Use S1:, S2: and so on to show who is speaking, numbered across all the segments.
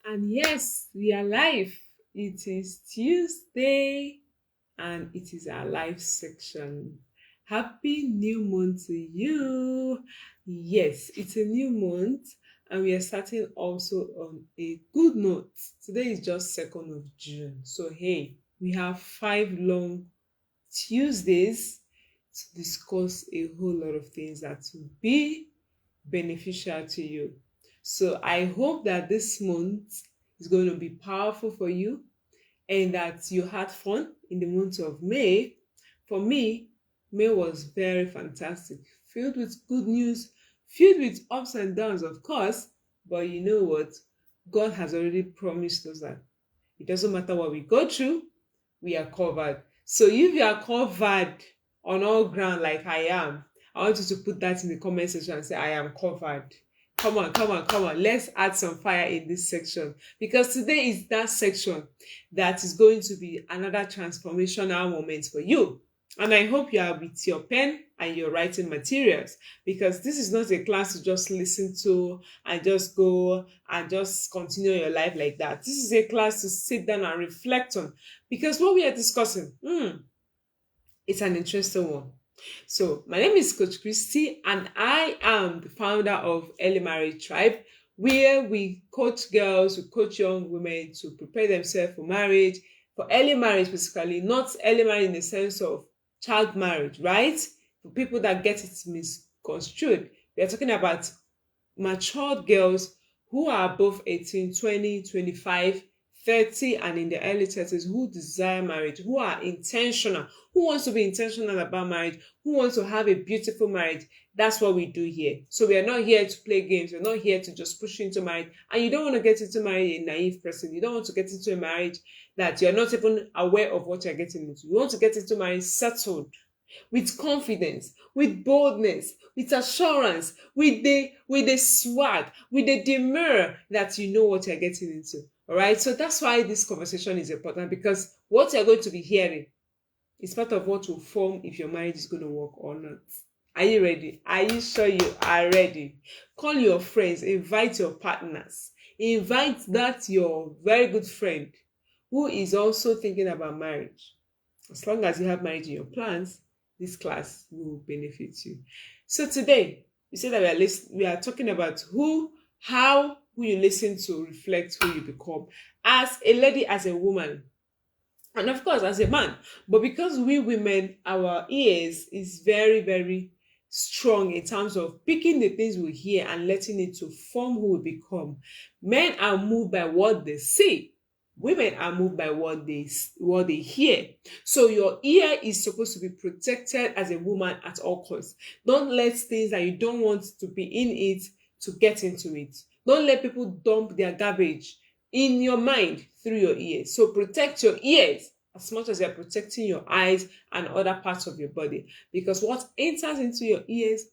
S1: And yes, we are live. It is Tuesday and it is our live section. Happy new month to you. Yes, it's a new month and we are starting also on a good note. Today is just 2nd of June. So hey, we have 5 long Tuesdays to discuss a whole lot of things that will be beneficial to you. So I hope that this month is going to be powerful for you and that you had fun in the month of May. For me, May was very fantastic, filled with good news, filled with ups and downs, of course. But you know what? God has already promised us that it doesn't matter what we go through, we are covered. So if you are covered on all ground like I am, I want you to put that in the comment section and say, I am covered. Come on, come on, come on. Let's add some fire in this section because today is that section that is going to be another transformational moment for you. And I hope you are with your pen and your writing materials because this is not a class to just listen to and just go and just continue your life like that. This is a class to sit down and reflect on because what we are discussing, it's an interesting one. So, my name is Coach Christy, and I am the founder of Early Marriage Tribe, where we coach girls, we coach young women to prepare themselves for marriage, for early marriage, basically, not early marriage in the sense of child marriage, right? For people that get it misconstrued, we are talking about matured girls who are above 18, 20, 25, 30, and in the early 30s who desire marriage, who are intentional, who wants to be intentional about marriage, who wants to have a beautiful marriage. That's what we do here. So we are not here to play games. We're not here to just push you into marriage. And you don't want to get into marriage a naive person. You don't want to get into a marriage that you're not even aware of what you're getting into. You want to get into marriage settled with confidence, with boldness, with assurance, with the swag, with the demur that you know what you're getting into. All right. So that's why this conversation is important because what you're going to be hearing is part of what will form if your marriage is going to work or not. Are you ready? Are you sure you are ready? Call your friends, invite your partners, invite that your very good friend who is also thinking about marriage. As long as you have marriage in your plans, this class will benefit you. So today, we say that we are talking about who you listen to reflect who you become as a lady, as a woman, and of course as a man. But because we women, our ears is very, very strong in terms of picking the things we hear and letting it to form who we become. Men are moved by what they see. Women are moved by what they hear. So your ear is supposed to be protected as a woman at all costs. Don't let things that you don't want to be in it to get into it. Don't let people dump their garbage in your mind through your ears. So protect your ears as much as you're protecting your eyes and other parts of your body. Because what enters into your ears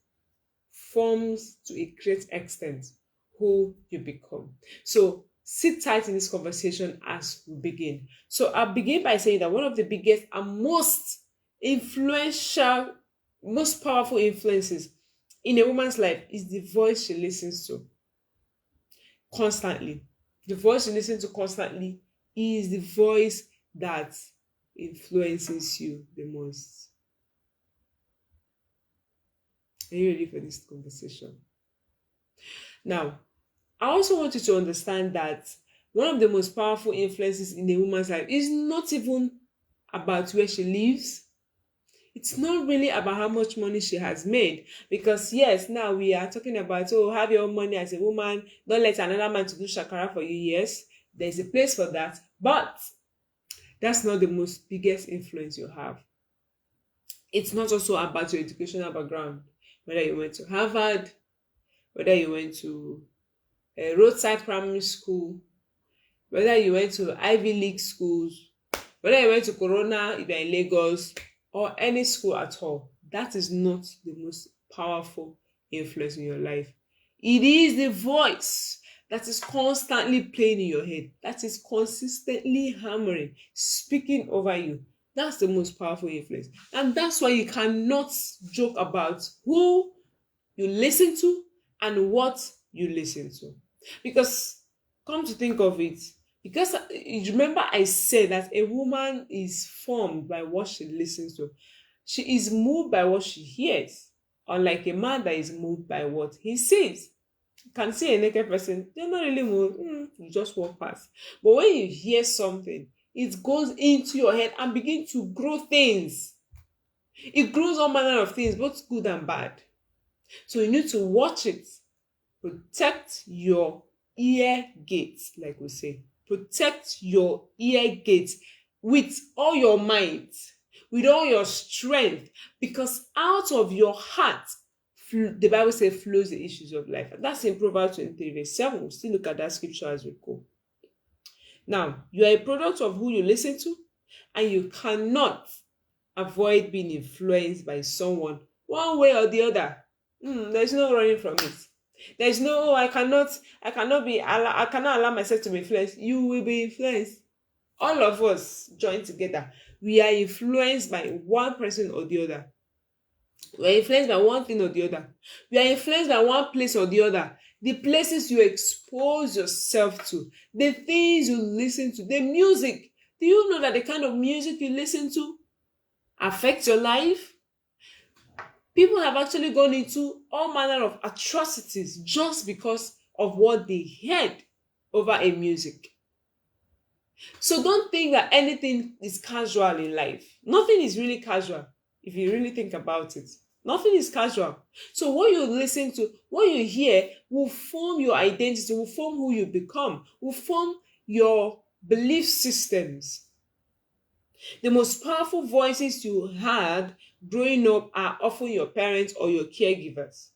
S1: forms to a great extent who you become. So sit tight in this conversation as we begin. So I'll begin by saying that one of the biggest and most influential, most powerful influences in a woman's life is the voice she listens to constantly. The voice you listen to constantly is the voice that influences you the most. Are you ready for this conversation? Now, I also want you to understand that one of the most powerful influences in a woman's life is not even about where she lives. It's not really about how much money she has made. Because yes, now we are talking about, oh, have your own money as a woman. Don't let another man to do shakara for you. Yes, there's a place for that. But that's not the most biggest influence you have. It's not also about your educational background, whether you went to Harvard, whether you went to a roadside primary school, whether you went to Ivy League schools, whether you went to Corona if you're in Lagos, or any school at all. That is not the most powerful influence in your life. It is the voice that is constantly playing in your head, that is consistently hammering, speaking over you. That's the most powerful influence. And that's why you cannot joke about who you listen to and what you listen to. Because Come to think of it, because you remember I said that a woman is formed by what she listens to. She is moved by what she hears, unlike a man that is moved by what he sees. You can see a naked person, they're not really moved, you just walk past. But when you hear something, it goes into your head and begin to grow things. It grows all manner of things, both good and bad. So you need to watch it. Protect your ear gates, like we say. Protect your ear gates with all your might, with all your strength, because out of your heart, the Bible says, flows the issues of life. And that's in Proverbs 23, verse 7. We'll still look at that scripture as we go. Now, you are a product of who you listen to, and you cannot avoid being influenced by someone one way or the other. There's no running from it. There's no, I cannot allow myself to be influenced. You will be influenced. All of us join together. We are influenced by one person or the other. We are influenced by one thing or the other. We are influenced by one place or the other. The places you expose yourself to, the things you listen to, the music. Do you know that the kind of music you listen to affects your life? People have actually gone into all manner of atrocities just because of what they heard over a music. So don't think that anything is casual in life. Nothing is really casual if you really think about it. Nothing is casual. So what you listen to, what you hear will form your identity, will form who you become, will form your belief systems. The most powerful voices you had growing up are often your parents or your caregivers.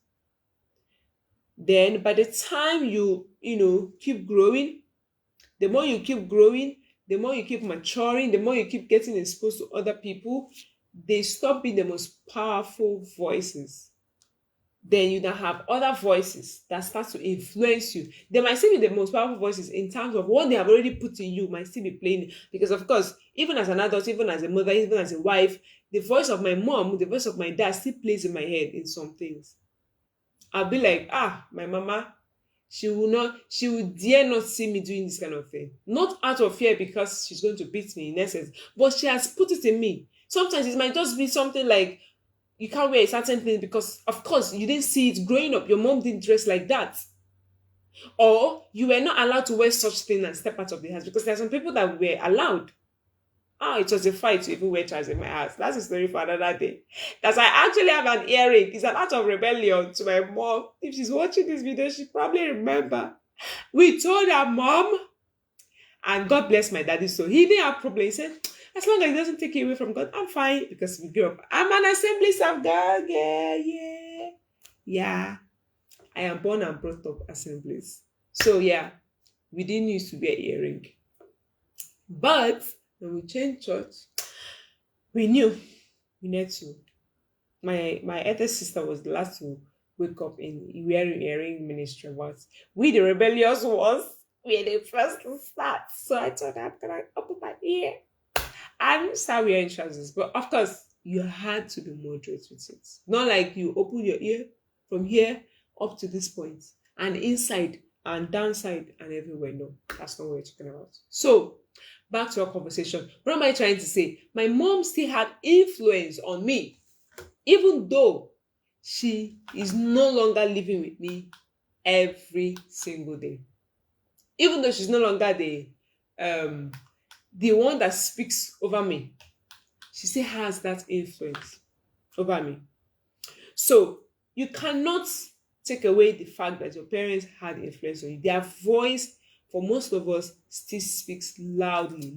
S1: Then by the time you keep growing, the more you keep growing, the more you keep maturing, the more you keep getting exposed to other people, they stop being the most powerful voices. Then you now have other voices that start to influence you. They might still be the most powerful voices in terms of what they have already put in you, might still be playing. Because of course, even as an adult, even as a mother, even as a wife, the voice of my mom, the voice of my dad still plays in my head in some things. I'll be like, my mama, she will dare not see me doing this kind of thing. Not out of fear because she's going to beat me in essence, but she has put it in me. Sometimes it might just be something like, you can't wear a certain thing because, of course, you didn't see it growing up. Your mom didn't dress like that. Or you were not allowed to wear such thing and step out of the house, because there are some people that were allowed. It was a fight to even wear trousers in my house. That's a story for another day. That's why I actually have an earring. It's an act of rebellion to my mom. If she's watching this video, she probably remember. We told her mom, and God bless my daddy, so he didn't have problem. He said, as long as it doesn't take you away from God, I'm fine, because we grew up. I'm an Assemblies of God. Yeah. I am born and brought up Assemblies. So yeah, we didn't used to wear earring. But when we changed church, we knew we needed to. My elder sister was the last to wake up in wearing earring ministry. But we, the rebellious ones, we are the first to start. So I thought, I'm gonna open my ear and start wearing trousers. But of course, you had to be moderate with it. Not like you open your ear from here up to this point, and inside and downside and everywhere. No, that's not what we're talking about. So back to our conversation. What am I trying to say? My mom still had influence on me, even though she is no longer living with me every single day. Even though she's no longer the one that speaks over me, she still has that influence over me. So you cannot take away the fact that your parents had influence on you. Their voice, for most of us, still speaks loudly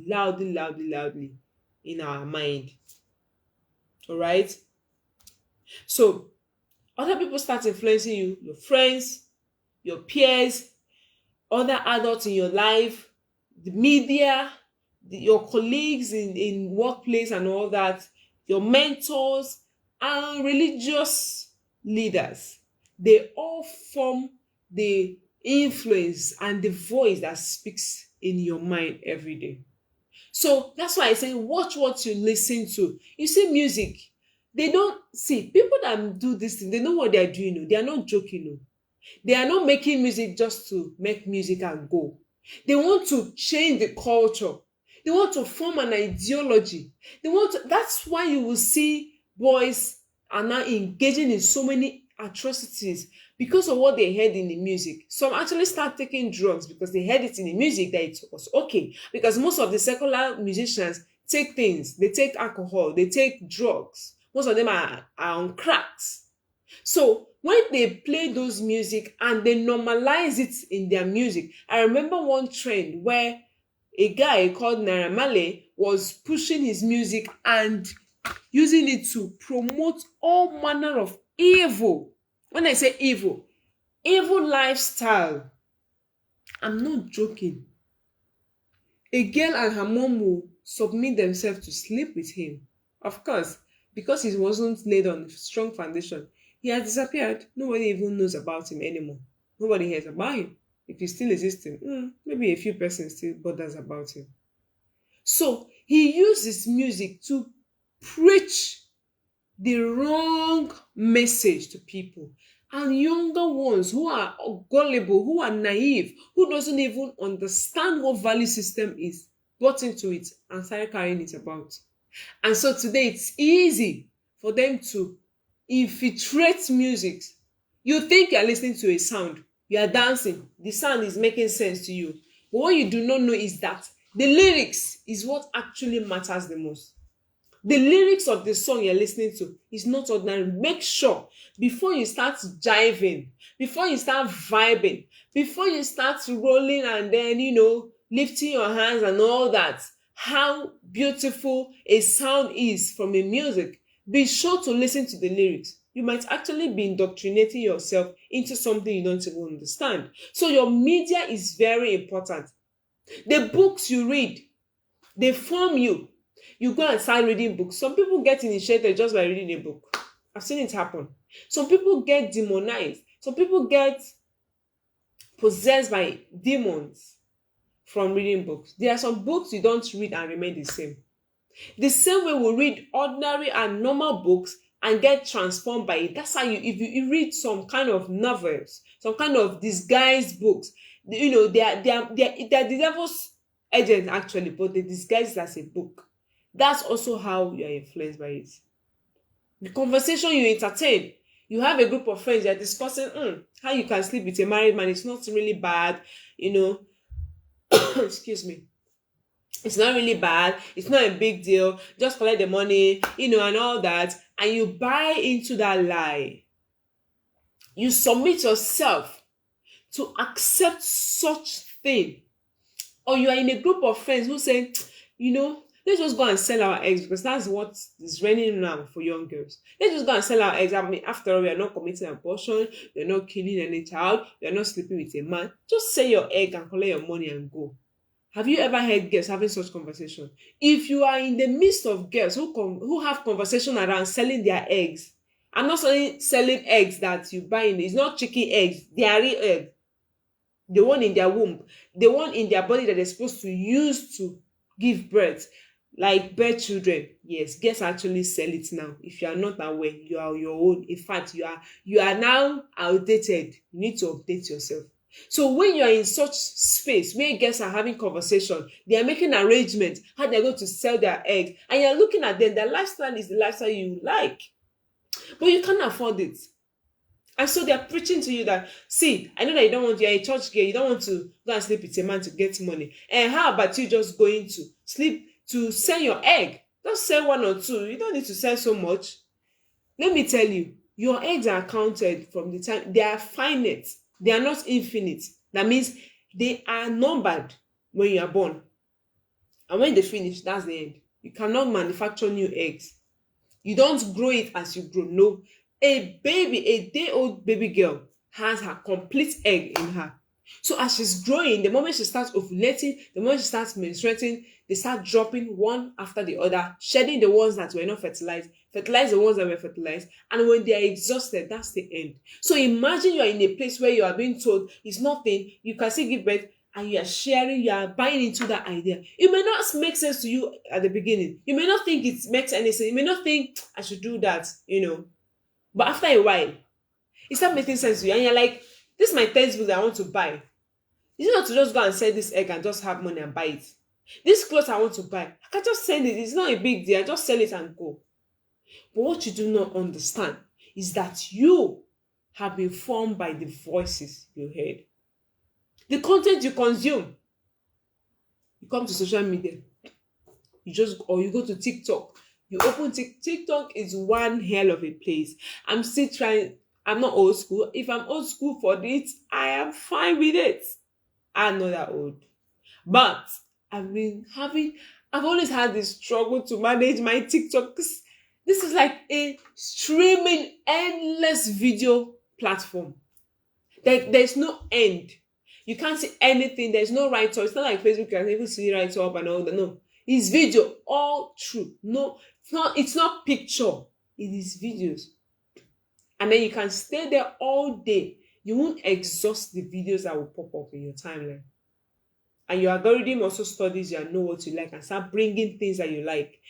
S1: in our mind. All right? So other people start influencing you, your friends, your peers, other adults in your life, the media, your colleagues in workplace and all that, your mentors, and religious leaders. They all form the influence and the voice that speaks in your mind every day. So that's why I say watch what you listen to. You see, music, they don't see people that do this thing, they know what they are doing. They are not joking. They are not making music just to make music and go. They want to change the culture. They want to form an ideology. That's why you will see boys are now engaging in so many atrocities because of what they heard in the music. Some actually start taking drugs because they heard it in the music that it was okay. Because most of the secular musicians take things, they take alcohol, they take drugs. Most of them are on cracks. So when they play those music and they normalize it in their music, I remember one trend where a guy called Naira Marley was pushing his music and using it to promote all manner of evil. When I say evil, evil lifestyle. I'm not joking. A girl and her mom will submit themselves to sleep with him. Of course, because he wasn't laid on a strong foundation, he has disappeared. Nobody even knows about him anymore. Nobody hears about him. If he's still existing, maybe a few persons still bothers about him. So he used his music to preach the wrong message to people. And younger ones who are gullible, who are naive, who doesn't even understand what value system is, bought into it and started carrying it about. And so today it's easy for them to infiltrate music. You think you're listening to a sound, you are dancing, the sound is making sense to you. But what you do not know is that the lyrics is what actually matters the most. The lyrics of the song you're listening to is not ordinary. Make sure before you start jiving, before you start vibing, before you start rolling and then, lifting your hands and all that, how beautiful a sound is from a music, be sure to listen to the lyrics. You might actually be indoctrinating yourself into something you don't even understand. So your media is very important. The books you read, they form you. You go and start reading books. Some people get initiated just by reading a book. I've seen it happen. Some people get demonized. Some people get possessed by demons from reading books. There are some books you don't read and remain the same. The same way we read ordinary and normal books and get transformed by it. That's how if you read some kind of novels, some kind of disguised books, they are the devil's agent actually, but they disguise it as a book. That's also how you are influenced by it. The conversation you entertain, you have a group of friends, you're discussing how you can sleep with a married man. It's not really bad, excuse me. It's not really bad. It's not a big deal. Just collect the money, and all that. And you buy into that lie. You submit yourself to accept such thing. Or you are in a group of friends who say, let's just go and sell our eggs because that's what is raining now for young girls. Let's just go and sell our eggs. I mean, after all, we are not committing abortion. We are not killing any child. We are not sleeping with a man. Just sell your egg and collect your money and go. Have you ever heard girls having such conversation? If you are in the midst of girls who have conversation around selling their eggs, I'm not selling eggs that you buy in. It's not chicken eggs. They are real eggs. The one in their womb. The one in their body that they're supposed to use to give birth. Like birth children. Yes, girls actually sell it now. If you are not aware, you are your own. In fact, you are now outdated. You need to update yourself. So when you are in such space where girls are having conversation, they are making arrangements how they're going to sell their eggs, and you're looking at them, their lifestyle is the lifestyle you like, but you can't afford it. And so they're preaching to you that, see, I know that you're a church girl, you don't want to go and sleep with a man to get money. And how about you just going to sleep to sell your egg? Just sell one or two. You don't need to sell so much. Let me tell you, your eggs are counted from the time they are finite. They are not infinite. That means they are numbered when you are born. And when they finish, that's the end. You cannot manufacture new eggs. You don't grow it as you grow. No. A day-old baby girl has her complete egg in her. So as she's growing, the moment she starts ovulating, the moment she starts menstruating, they start dropping one after the other, shedding the ones that were not fertilized, fertilize the ones that were fertilized, and when they are exhausted, that's the end. So imagine you are in a place where you are being told it's nothing, you can still give birth, and you are sharing, you are buying into that idea. It may not make sense to you at the beginning. You may not think it makes any sense. You may not think I should do that, But after a while, it starts making sense to you, and you're like, this is my textbook that I want to buy. Is it not to just go and sell this egg and just have money and buy it? This clothes I want to buy, I can just sell it. It's not a big deal. I just sell it and go. But what you do not understand is that you have been formed by the voices you heard. The content you consume. You come to social media. You go to TikTok. You open TikTok is one hell of a place. I'm still trying. I'm not old school. If I'm old school for this, I am fine with it. I'm not that old. But I've always had this struggle to manage my TikTok. This is like a streaming endless video platform. There's no end. You can't see anything. There's no write up. It's not like Facebook. You can even see write up and all that. No, it's video all through. No, it's not picture. It is videos. And then you can stay there all day. You won't exhaust the videos that will pop up in your timeline. And your algorithm also studies you and know what you like and start bringing things that you like.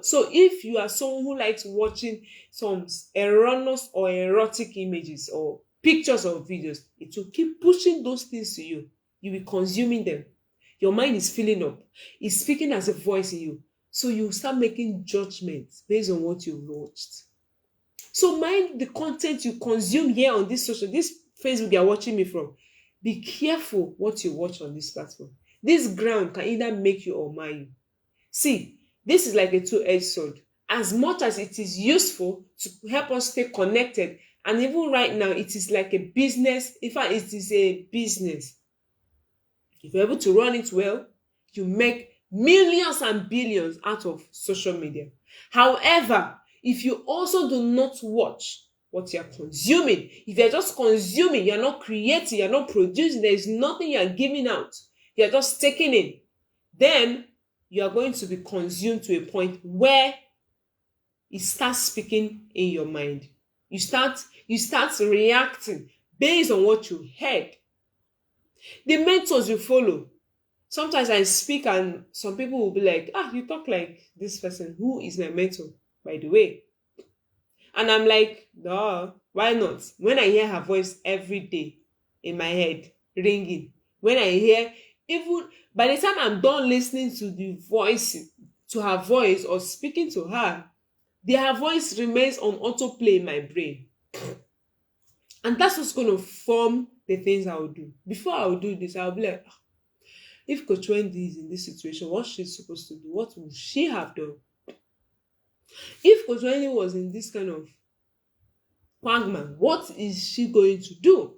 S1: So if you are someone who likes watching some erroneous or erotic images or pictures or videos, it will keep pushing those things to you. You'll be consuming them. Your mind is filling up. It's speaking as a voice in you. So you start making judgments based on what you've watched. So mind the content you consume here on this Facebook you're watching me from. Be careful what you watch on this platform. This ground can either make you or mar you. See, this is like a two-edged sword. As much as it is useful to help us stay connected, and even right now, it is like a business. In fact, it is a business. If you're able to run it well, you make millions and billions out of social media. However, if you also do not watch what you're consuming, if you're just consuming, you're not creating, you're not producing, there is nothing you're giving out, you're just taking in, then you are going to be consumed to a point where it starts speaking in your mind. You start reacting based on what you heard. The mentors you follow. Sometimes I speak and some people will be like, you talk like this person. Who is my mentor, by the way? And I'm like, duh, why not? When I hear her voice every day in my head, ringing, when I hear, even by the time I'm done listening to her voice or speaking to her, her voice remains on autoplay in my brain. And that's what's going to form the things I will do. Before I will do this, I'll be like, if Coach Wendy is in this situation, what she's supposed to do? What would she have done? If Coach Wendy was in this kind of quagmire, what is she going to do?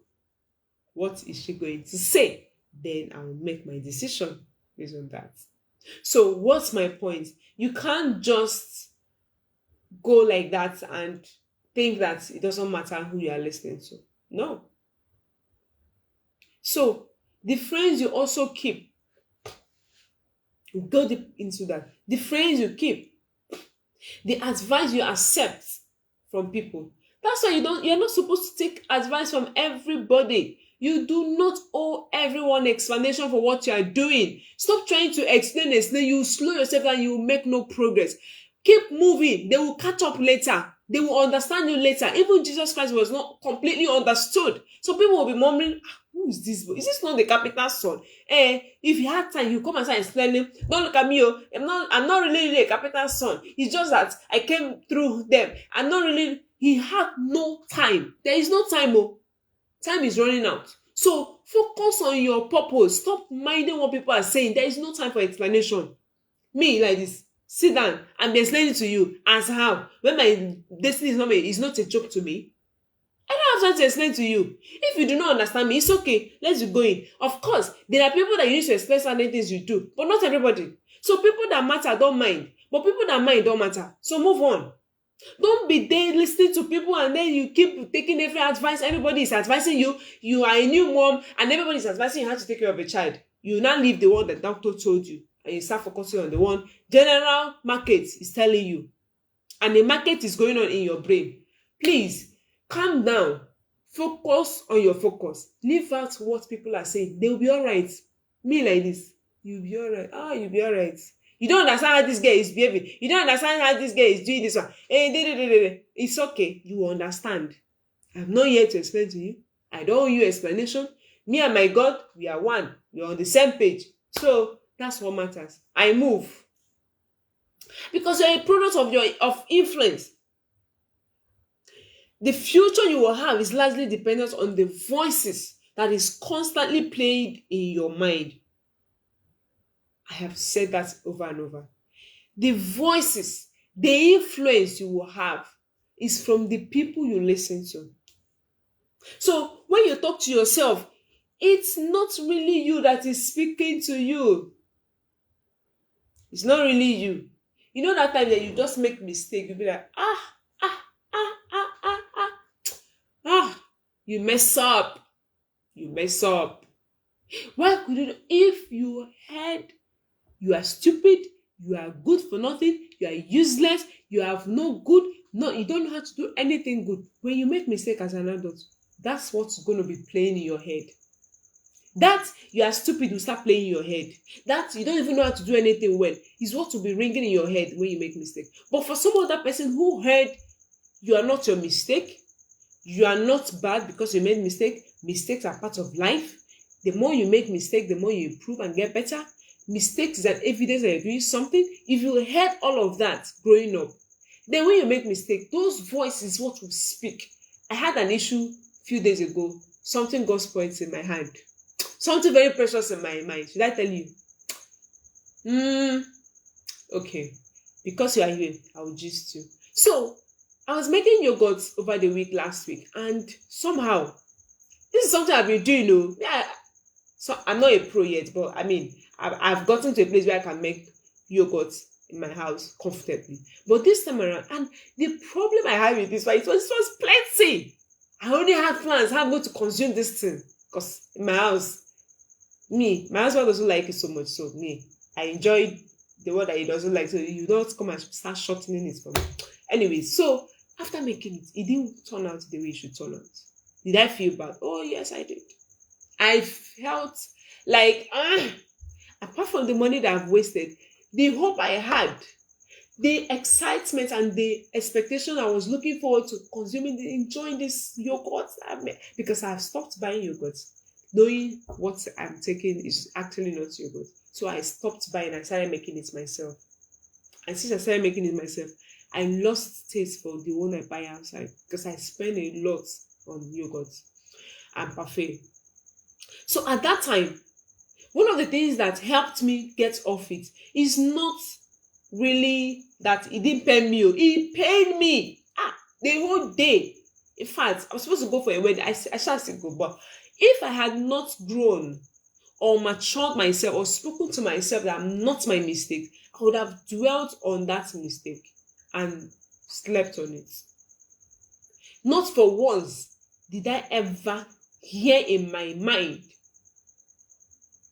S1: What is she going to say? Then I will make my decision based on that. So what's my point? You can't just go like that and think that it doesn't matter who you are listening to. No. So the friends you also keep, go deep into that. The friends you keep, the advice you accept from people. That's why you're not supposed to take advice from everybody. You do not owe everyone explanation for what you are doing. Stop trying to explain. You slow yourself and you will make no progress. Keep moving. They will catch up later. They will understand you later. Even Jesus Christ was not completely understood. So people will be murmuring, who is this boy? Is this not the carpenter's son? If you had time, you come and start explaining. Don't look at me. I'm not really a carpenter's son. It's just that I came through them. I'm not really. He had no time. There is no time. Time is running out. So focus on your purpose. Stop minding what people are saying. There is no time for explanation. Me like this. Sit down and be explaining to you as how when my destiny is not a joke to me. I don't have time to explain to you. If you do not understand me, it's okay. Let's go in. Of course, there are people that you need to explain certain things you do, but not everybody. So people that matter don't mind, but people that mind don't matter. So move on. Don't be there listening to people and then you keep taking every advice. Everybody is advising you. You are a new mom and everybody is advising you how to take care of a child. You now leave the one that doctor told you and you start focusing on the one general market is telling you. And the market is going on in your brain. Please, calm down. Focus on your focus. Leave out what people are saying. They will be all right. Me like this. You'll be all right. You'll be all right. You don't understand how this girl is behaving. You don't understand how this girl is doing this one. It's okay. You will understand. I'm not here to explain to you. I don't owe you explanation. Me and my God, we are one. We are on the same page. So that's what matters. I move. Because you're a product of your of influence. The future you will have is largely dependent on the voices that is constantly played in your mind. I have said that over and over. The voices, the influence you will have is from the people you listen to. So when you talk to yourself, it's not really you that is speaking to you. It's not really you. You know that time that you just make mistake, you'll be like, ah, you mess up. You mess up. Why could you? If you heard you are stupid, you are good for nothing, you are useless, you have no good, no, you don't know how to do anything good. When you make mistake as an adult, that's what's going to be playing in your head. That you are stupid will start playing in your head. That you don't even know how to do anything well is what will be ringing in your head when you make mistake. But for some other person who heard you are not your mistake, you are not bad because you made mistake. Mistakes are part of life. The more you make mistake, the more you improve and get better. Mistakes is an evidence that you're doing something. If you heard all of that growing up, then when you make mistake, those voices is what will speak. I had an issue a few days ago. Something got spoiled in my hand. Something very precious in my mind. Should I tell you? Okay. Because you are here, I will gist you. So, I was making yogurt over the week last week, and somehow, this is something I've been doing, Yeah, so I'm not a pro yet, but I mean, I've gotten to a place where I can make yogurt in my house comfortably. But this time around, and the problem I had with this one, it was plenty. I only had plans how I'm going to consume this thing. Because in my house, my husband doesn't like it so much. So I enjoy the one that he doesn't like. So you don't come and start shortening it for me. Anyway, so after making it, it didn't turn out the way it should turn out. Did I feel bad? Oh, yes, I did. I felt like, apart from the money that I've wasted, the hope I had, the excitement and the expectation I was looking forward to consuming, enjoying this yogurt, because I've stopped buying yogurt, knowing what I'm taking is actually not yogurt. So I stopped buying. I started making it myself. And since I started making it myself, I lost taste for the one I buy outside because I spend a lot on yogurt and parfait. So at that time, one of the things that helped me get off it is not really that it didn't pain me. It pained me. The whole day. In fact, I was supposed to go for a wedding. I shall still go. But if I had not grown or matured myself or spoken to myself that I'm not my mistake, I would have dwelt on that mistake and slept on it. Not for once did I ever hear in my mind,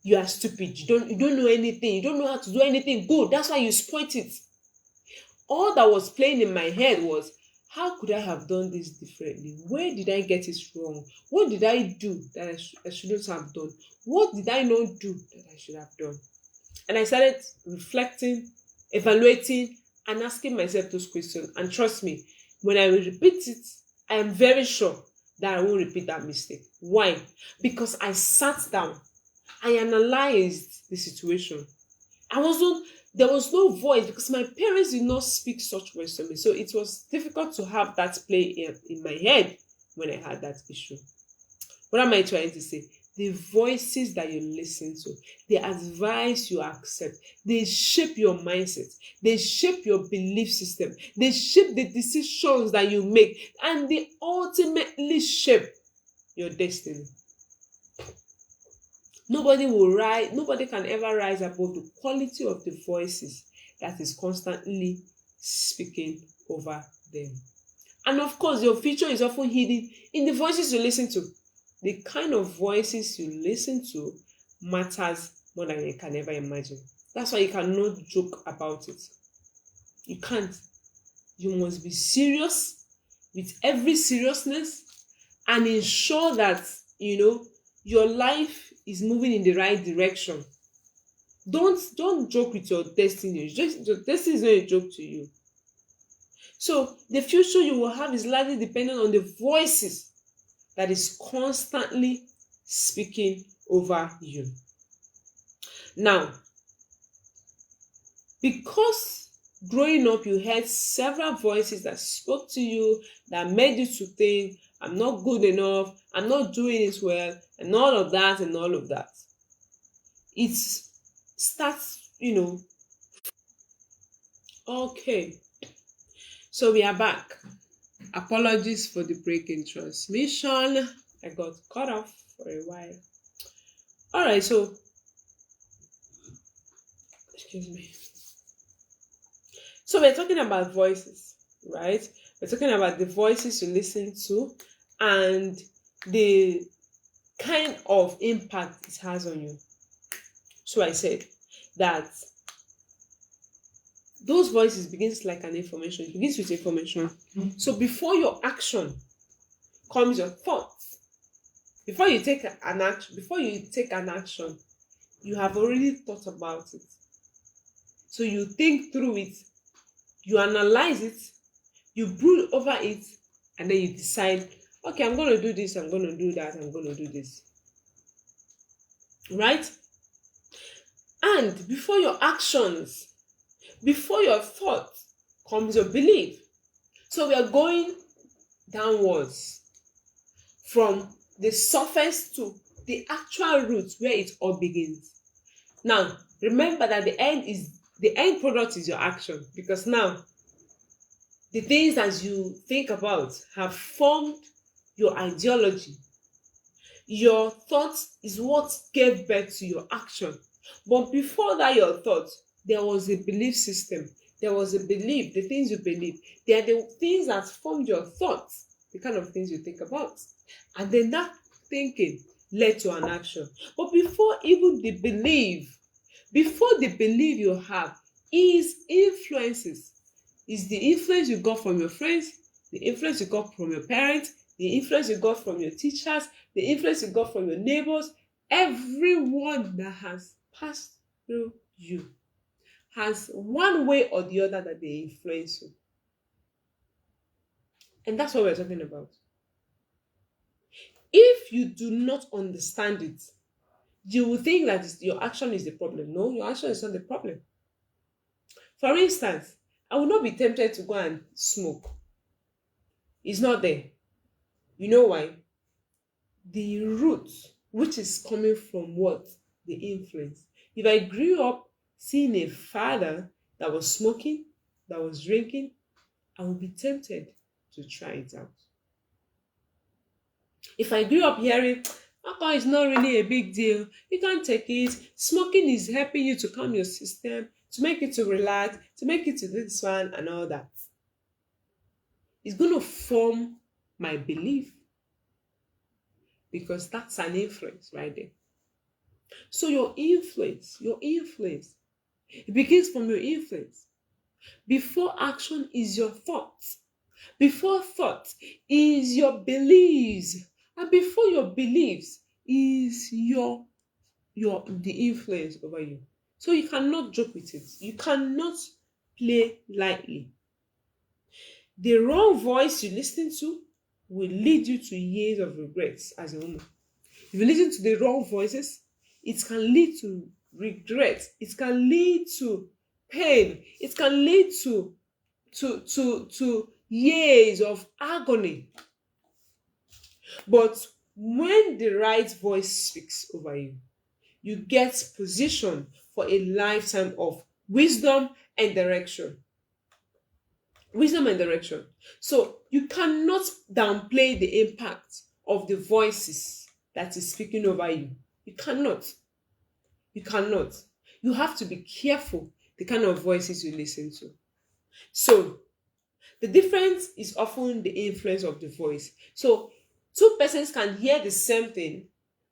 S1: you are stupid, you don't know anything, you don't know how to do anything good, that's why you spoiled it. All that was playing in my head was, how could I have done this differently? Where did I get it wrong? What did I do that I shouldn't have done? What did I not do that I should have done? And I started reflecting, evaluating, and asking myself those questions. And trust me, when I will repeat it, I am very sure that I won't repeat that mistake. Why? Because I sat down, I analyzed the situation. There was no voice because my parents did not speak such words to me. So it was difficult to have that play in my head when I had that issue. What am I trying to say? The voices that you listen to, the advice you accept, they shape your mindset, they shape your belief system, they shape the decisions that you make, and they ultimately shape your destiny. Nobody can ever rise above the quality of the voices that is constantly speaking over them. And of course, your future is often hidden in the voices you listen to. The kind of voices you listen to matters more than you can ever imagine. That's why you cannot joke about it. You can't. You must be serious with every seriousness and ensure that, your life is moving in the right direction. Don't joke with your destiny. Your destiny is not a joke to you. So the future you will have is largely dependent on the voices that is constantly speaking over you. Now, because growing up you heard several voices that spoke to you, that made you to think, I'm not good enough, I'm not doing it well, and all of that and all of that, it starts, okay. So we are back. Apologies for the break in transmission. I got cut off for a while. All right, so excuse me. So we're talking about voices, right? We're talking about the voices you listen to and the kind of impact it has on you. So I said that those voices begins like an information. It begins with information. So before your action comes your thoughts. Before you take an action, you have already thought about it. So you think through it, you analyze it, you brood over it, and then you decide, okay, I'm going to do this, I'm going to do that, I'm going to do this. Right? And before your actions, before your thoughts, comes your belief. So we are going downwards from the surface to the actual root where it all begins. Now, remember that the end product is your action, because now the things that you think about have formed your ideology. Your thoughts is what gave birth to your action. But before that, your thoughts, there was a belief system. There was a belief, the things you believe. They are the things that formed your thoughts, the kind of things you think about. And then that thinking led to an action. But before the belief you have is influences. Is the influence you got from your friends, the influence you got from your parents, the influence you got from your teachers, the influence you got from your neighbors. Everyone that has passed through you has one way or the other that they influence you. And that's what we're talking about. If you do not understand it, you will think that your action is the problem. No, your action is not the problem. For instance, I will not be tempted to go and smoke. It's not there. You know why? The root, which is coming from what? The influence. If I grew up seeing a father that was smoking, that was drinking, I would be tempted to try it out. If I grew up hearing, alcohol is not really a big deal, you can't take it, smoking is helping you to calm your system, to make you to relax, to make you to do this one and all that, it's going to form my belief, because that's an influence right there. So your influence, it begins from your influence. Before action is your thoughts. Before thought is your beliefs. And before your beliefs is the influence over you. So you cannot joke with it. You cannot play lightly. The wrong voice you listen to will lead you to years of regrets as a woman. If you listen to the wrong voices, it can lead to regret. It can lead to pain. It can lead to years of agony. But when the right voice speaks over you, you get positioned for a lifetime of wisdom and direction. Wisdom and direction. So you cannot downplay the impact of the voices that is speaking over you. You cannot. You cannot. You have to be careful the kind of voices you listen to. So the difference is often the influence of the voice. So two persons can hear the same thing,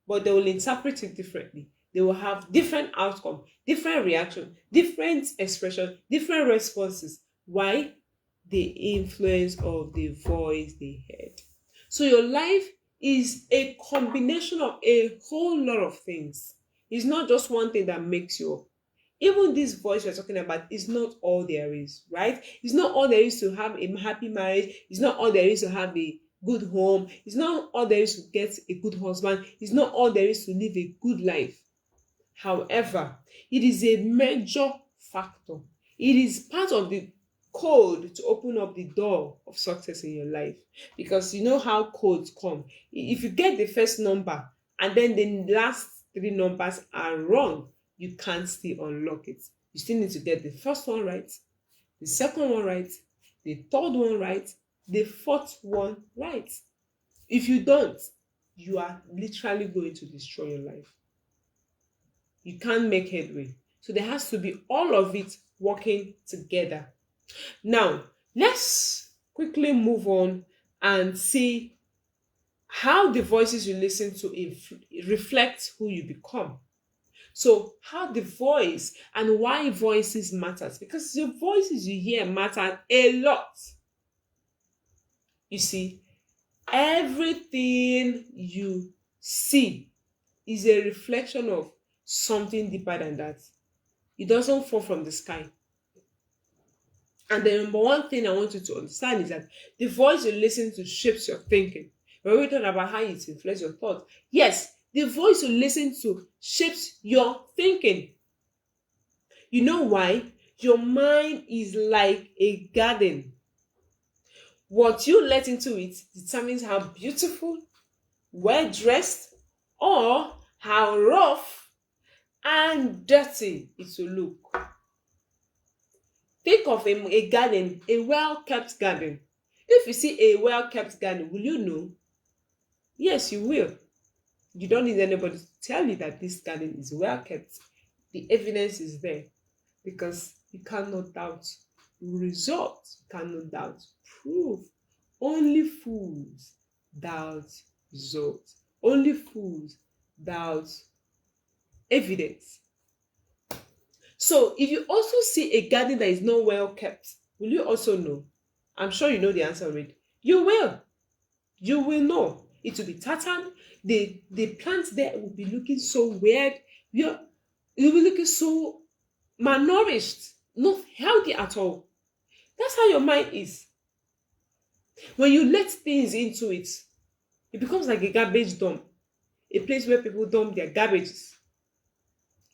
S1: but they will interpret it differently. They will have different outcome, different reaction, different expression, different responses. Why? The influence of the voice they heard. So your life is a combination of a whole lot of things. It's not just one thing that makes you up. Even this voice we're talking about is not all there is, right? It's not all there is to have a happy marriage. It's not all there is to have good home. It's not all there is to get a good husband. It's not all there is to live a good life. However, it is a major factor. It is part of the code to open up the door of success in your life. Because you know how codes come. If you get the first number and then the last three numbers are wrong, you can't still unlock it. You still need to get the first one right, the second one right, the third one right, the fourth one right. If you don't, you are literally going to destroy your life. You can't make headway. So there has to be all of it working together. Now, let's quickly move on and see how the voices you listen to reflect who you become. So, how the voice and why voices matters, because the voices you hear matter a lot. You see, everything you see is a reflection of something deeper than that. It doesn't fall from the sky. And the number one thing I want you to understand is that the voice you listen to shapes your thinking. When we talk about how it influences your thoughts, yes, the voice you listen to shapes your thinking. You know why? Your mind is like a garden. What you let into it determines how beautiful, well dressed, or how rough and dirty it will look. Think of a garden, a well kept garden. If you see a well kept garden, will you know? Yes, you will. You don't need anybody to tell you that this garden is well kept. The evidence is there because you cannot doubt result, you cannot doubt proof. Only fools doubt result. Only fools doubt evidence. So if you also see a garden that is not well kept, will you also know? I'm sure you know the answer already. You will. You will know. It will be tattered. The plants there will be looking so weird. You'll be looking so malnourished, not healthy at all. That's how your mind is. When you let things into it, it becomes like a garbage dump, a place where people dump their garbages.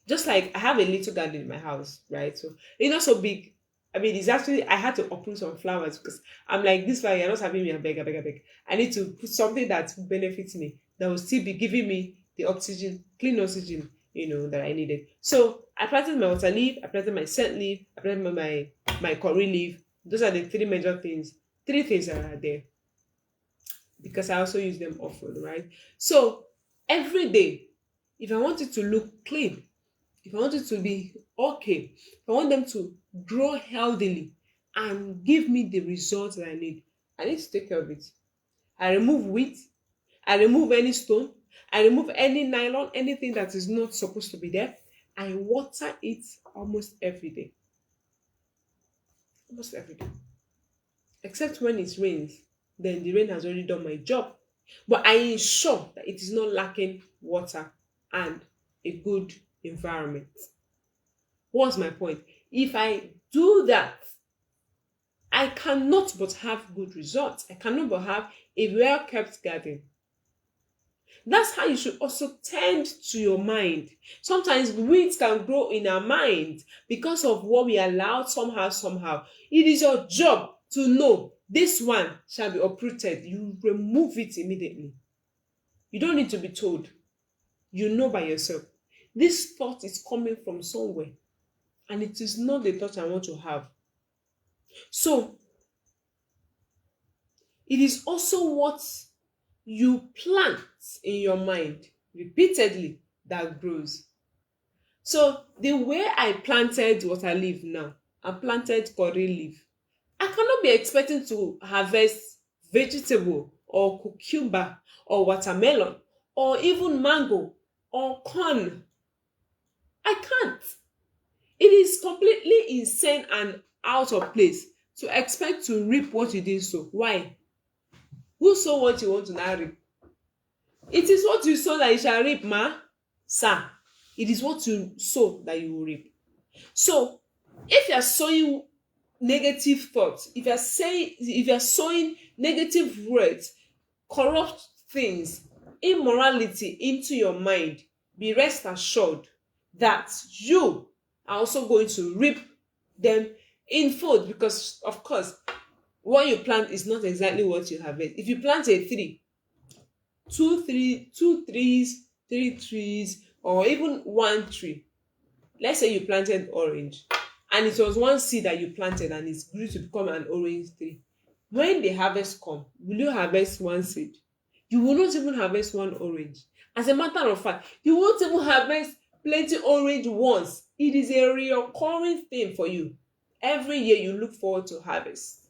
S1: Just like I have a little garden in my house, right? So it's not so big. I mean, it's actually I had to uproot some flowers because I'm like, this flower, you're not having me a beg, a beg, a beg. I need to put something that benefits me, that will still be giving me the oxygen, clean oxygen, that I needed. So I planted my water leaf, I planted my scent leaf, I planted my curry leaf. Those are the three major things, three things that are there because I also use them often, right? So every day, if I want it to look clean, if I want it to be okay, if I want them to grow healthily and give me the results that I need to take care of it. I remove weeds, I remove any stone, I remove any nylon, anything that is not supposed to be there. I water it almost every day. Almost every day. Except when it rains, then the rain has already done my job. But I ensure that it is not lacking water and a good environment. What's my point? If I do that, I cannot but have good results. I cannot but have a well kept garden. That's how you should also tend to your mind. Sometimes weeds can grow in our mind because of what we allow somehow. It is your job to know this one shall be uprooted. You remove it immediately. You don't need to be told. You know by yourself. This thought is coming from somewhere. And it is not the thought I want to have. So, it is also what you plant in your mind repeatedly that grows. So, the way I planted water leaf now, I planted curry leaf. I cannot be expecting to harvest vegetable or cucumber or watermelon or even mango or corn. I can't. It is completely insane and out of place to expect to reap what you didn't sow. Why? Who sow what you want to now reap? It is what you sow that you shall reap, ma. Sir, it is what you sow that you will reap. So, if you are sowing negative thoughts, if you are sowing negative words, corrupt things, immorality into your mind, be rest assured that you are also going to reap them in fold, because of course what you plant is not exactly what you harvest. If you plant a tree, two trees, three trees, or even one tree, let's say you planted orange and it was one seed that you planted and it grew to become an orange tree. When the harvest come, will you harvest one seed? You will not even harvest one orange. As a matter of fact, you won't even harvest plenty orange once. It is a recurring thing for you. Every year you look forward to harvest.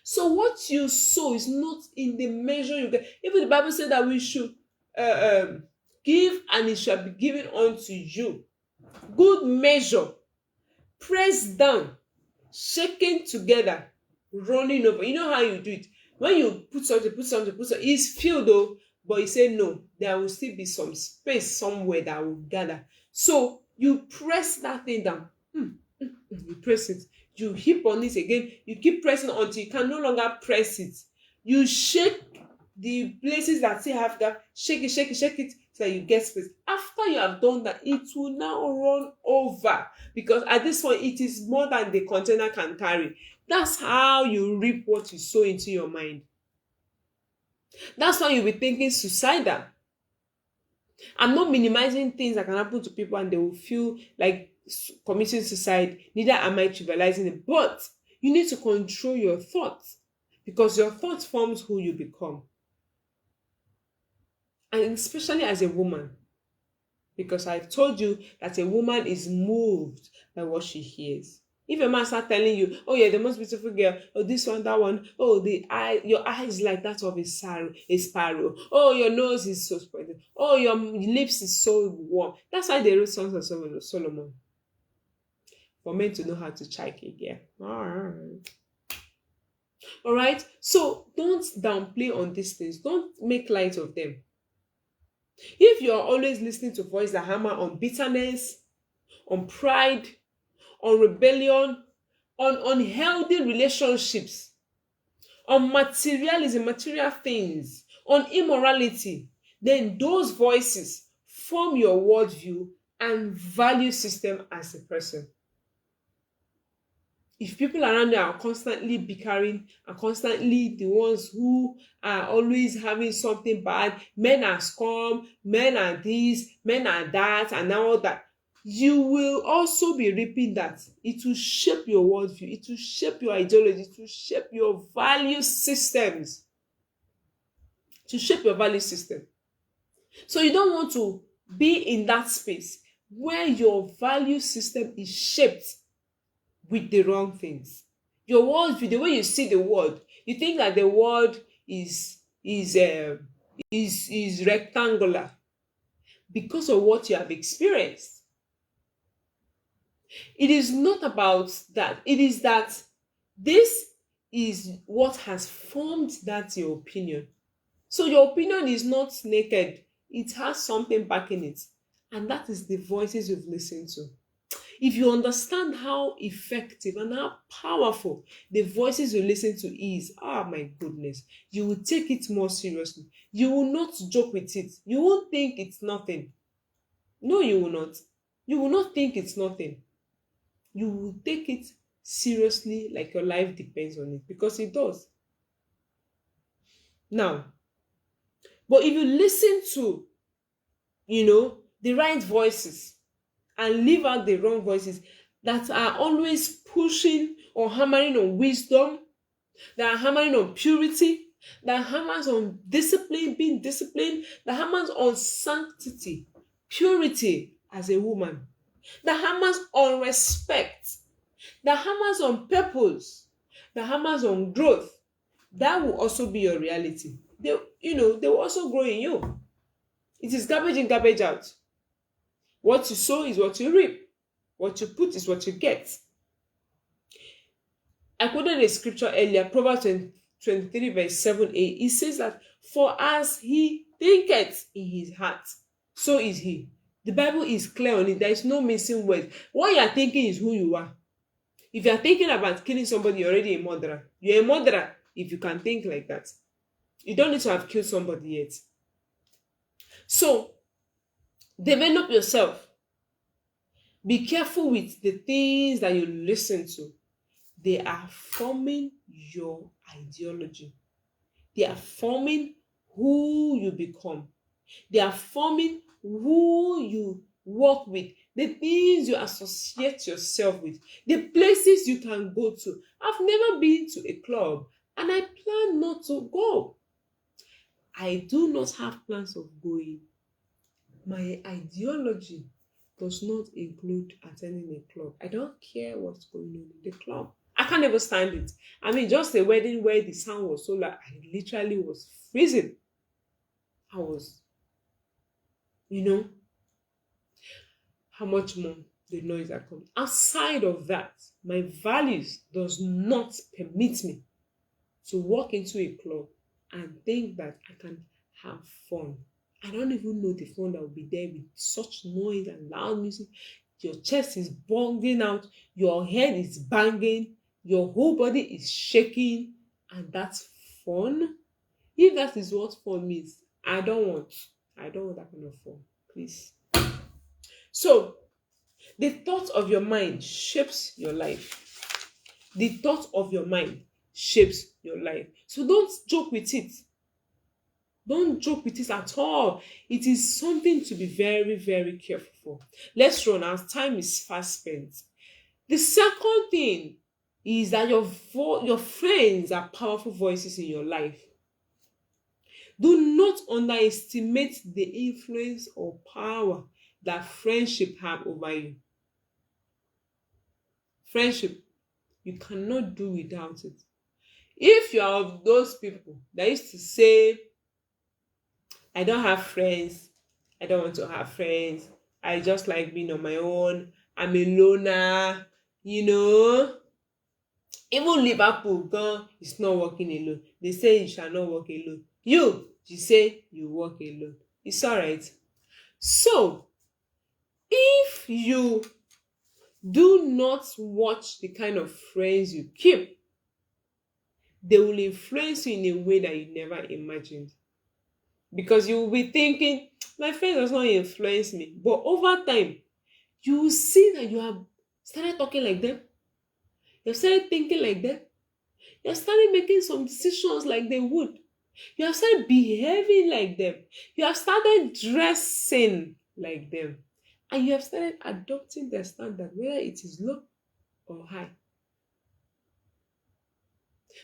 S1: So what you sow is not in the measure you get. Even the Bible said that we should give and it shall be given unto you. Good measure, pressed down, shaken together, running over. You know how you do it. When you put something, it's filled though, but you say no, there will still be some space somewhere that will gather. So you press that thing down. You press it. You heap on it again. You keep pressing until you can no longer press it. You shake the places that still have that. Shake it so that you get space. After you have done that, it will now run over, because at this point it is more than the container can carry. That's how you reap what you sow into your mind. That's why you'll be thinking suicidal. I'm not minimizing things that can happen to people and they will feel like committing suicide. Neither am I trivializing it. But you need to control your thoughts, because your thoughts forms who you become. And especially as a woman, because I told you that a woman is moved by what she hears. If a man start telling you, oh yeah, the most beautiful girl, oh this one, that one, oh the eye, your eye is like that of a sparrow, oh your nose is so spread, oh your lips is so warm. That's why they wrote songs of Solomon, for men to know how to chike a girl. All right. So don't downplay on these things. Don't make light of them. If you are always listening to voices that hammer on bitterness, on pride, on rebellion, on unhealthy relationships, on materialism, material things, on immorality, then those voices form your worldview and value system as a person. If people around you are constantly bickering, are constantly the ones who are always having something bad, men are scum, men are this, men are that, and all that, you will also be reaping that. It will shape your worldview, it will shape your ideology, it will shape your value systems. To shape your value system. So you don't want to be in that space where your value system is shaped with the wrong things. Your worldview, the way you see the world, you think that the world is rectangular because of what you have experienced. It is not about that. It is that this is what has formed that your opinion. So your opinion is not naked. It has something backing it. And that is the voices you've listened to. If you understand how effective and how powerful the voices you listen to is, my goodness, you will take it more seriously. You will not joke with it. You won't think it's nothing. No, you will not. You will not think it's nothing. You will take it seriously, like your life depends on it, because it does. Now, but if you listen to, the right voices, and leave out the wrong voices that are always pushing or hammering on wisdom, that are hammering on purity, that hammers on discipline, being disciplined, that hammers on sanctity, purity as a woman, that hammers on respect, that hammers on purpose, that hammers on growth, that will also be your reality. They will also grow in you. It is garbage in, garbage out. What you sow is what you reap. What you put is what you get. I quoted a scripture earlier, Proverbs 23 verse 7a. It says that, for as he thinketh in his heart, so is he. The Bible is clear on it. There is no missing word. What you are thinking is who you are. If you are thinking about killing somebody, you're already a murderer. You're a murderer if you can think like that. You don't need to have killed somebody yet. So, develop yourself. Be careful with the things that you listen to. They are forming your ideology. They are forming who you become. They are forming who you work with, the things you associate yourself with, the places you can go to. I've never been to a club and I plan not to go. I do not have plans of going. My ideology does not include attending a club. I don't care what's going on in the club. I can't even stand it. I mean, just a wedding where the sound was so loud, I literally was freezing. I was, you know, how much more the noise that comes. Outside of that, my values does not permit me to walk into a club and think that I can have fun. I don't even know the fun that will be there with such noise and loud music. Your chest is bonging out, your head is banging, your whole body is shaking, and that's fun. If that is what fun means, I don't want that kind of fun, please. So, the thought of your mind shapes your life. The thought of your mind shapes your life. So don't joke with it. Don't joke with it at all. It is something to be very, very careful for. Let's run as time is fast spent. The second thing is that your friends are powerful voices in your life. Do not underestimate the influence or power that friendship have over you. Friendship, you cannot do without it. If you are of those people that used to say, I don't have friends, I don't want to have friends, I just like being on my own, I'm a loner, you know. Even Liverpool gan is not working alone. They say you shall not walk alone. You say you walk alone. It's alright. So, if you do not watch the kind of friends you keep, they will influence you in a way that you never imagined. Because you will be thinking, my friend does not influence me. But over time, you will see that you have started talking like them. You have started thinking like them. You have started making some decisions like they would. You have started behaving like them. You have started dressing like them. And you have started adopting their standard, whether it is low or high.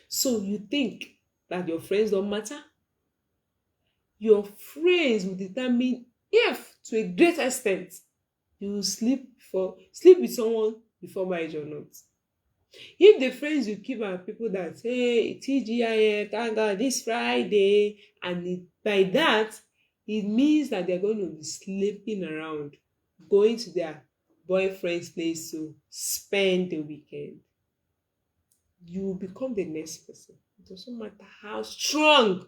S1: So you think that your friends don't matter? Your friends will determine if, to a great extent, you will sleep with someone before marriage or not. If the friends you keep are people that say TGIF, thank God, this Friday, and by that, it means that they're going to be sleeping around, going to their boyfriend's place to spend the weekend, you will become the next person. It doesn't matter how strong